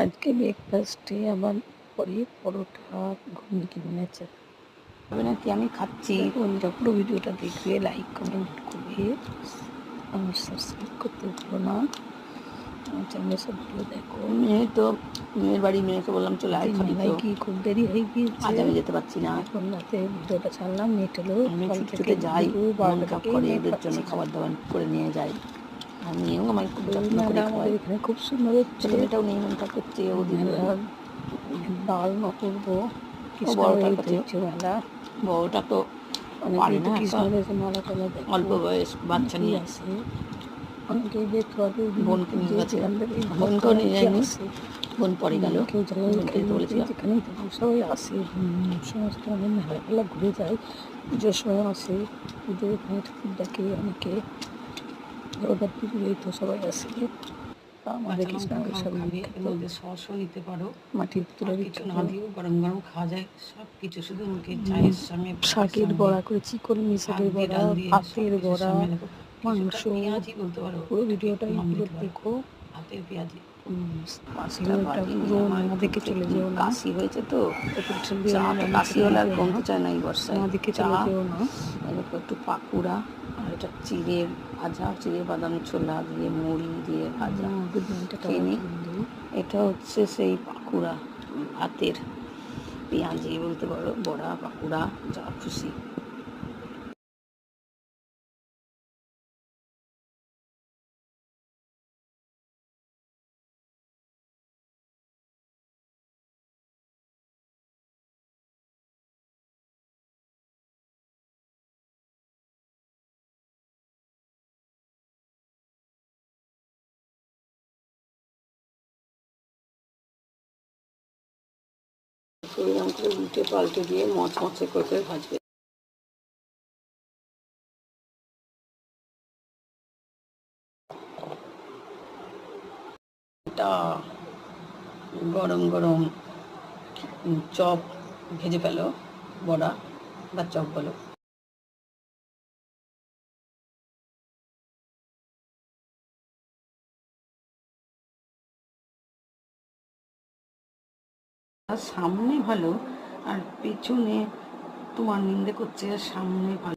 আজকে ব্রেকফাস্টে আমার পরে পরোটা ঘুগনি কিনে এনেছে। তবে নাকি আমি খাচ্ছি, বন্ধুরা পুরো ভিডিওটা দেখবে, লাইক কমেন্ট করবে, আমার সাবস্ক্রাইব করতে ভুলো না, আমার চ্যানেলে সব ভিডিও দেখো। মেয়ের বাড়ি, মেয়েকে বললাম চলে আয় খাবি তো, কি খুব দেরি হয়ে গিয়েছে, আজ আমি যেতে পারছি না। এখন রাতে ভিডিওটা ছাড়লাম, মেয়েটালো আমি ছুটে ছুটে যাই, মন খারাপ করে এদের জন্য খাবার দাবার করে নিয়ে যাই। আমিও আমার খুব যত্ন করে খাওয়াই। এখানে খুব সুন্দর হচ্ছে, ছেলেটাও নিয়ে মন খারাপ করছে, ডাল অপূর্ব মেলা। বড়টা তো পারে না, অল্প বয়স বাচ্চা নিয়ে আসে, অনেকেই দেখতে পাবে বোনকে নিয়ে গেছে, বোনকেও নিয়ে যায়নি, বোন পরে গেল, কেউ যেখানেই থাকুক সবাই আসে, সমস্ত মানে মেলা ঘুরে যায়, পুজোর সময় আসে, পুজো এখানে ঠাকুর ডাকে অনেকে, জগদ্ধাত্রী পুজোয় তো সবাই আসে। আমাদের সসও নিতে পারো, মাটির পুতুলে কিছু না দিয়েও গরম গরম খাওয়া যায় সব কিছু, শুধু মুখে চায়ের সঙ্গে শাকের বড়া করে, চিকন মিশালের বড়া, ভাতের বড়া, মাংস, বলতে পারো পুরো ভিডিওটাই পুরো দেখো। হাতের পেঁয়াজি পুরো দেখে চলে যেও না, কাশি হয়েছে তো, কাশি হলে আর কমতে চায় না এই বর্ষায়। দিকে চলে যেও না। একটু পাকুড়া, আর এটা চিড়ে ভাজা, চিড়ে বাদাম ছোলা দিয়ে মুড়ি দিয়ে ভাজা খেয়ে নিই। এটা হচ্ছে সেই পাকুড়া, ভাতের পেঁয়াজি বলতে পারো, বড়া পাকুড়া যা খুশি। এরকম করে উল্টে পাল্টে দিয়ে মচমচে করে ভাজবে। এটা গরম গরম চপ ভেজে ফেলো, বড়া বা চপ বলো। সামনে ভালো আর পেছনে তোমার নিন্দে করছে, সামনে ভালো।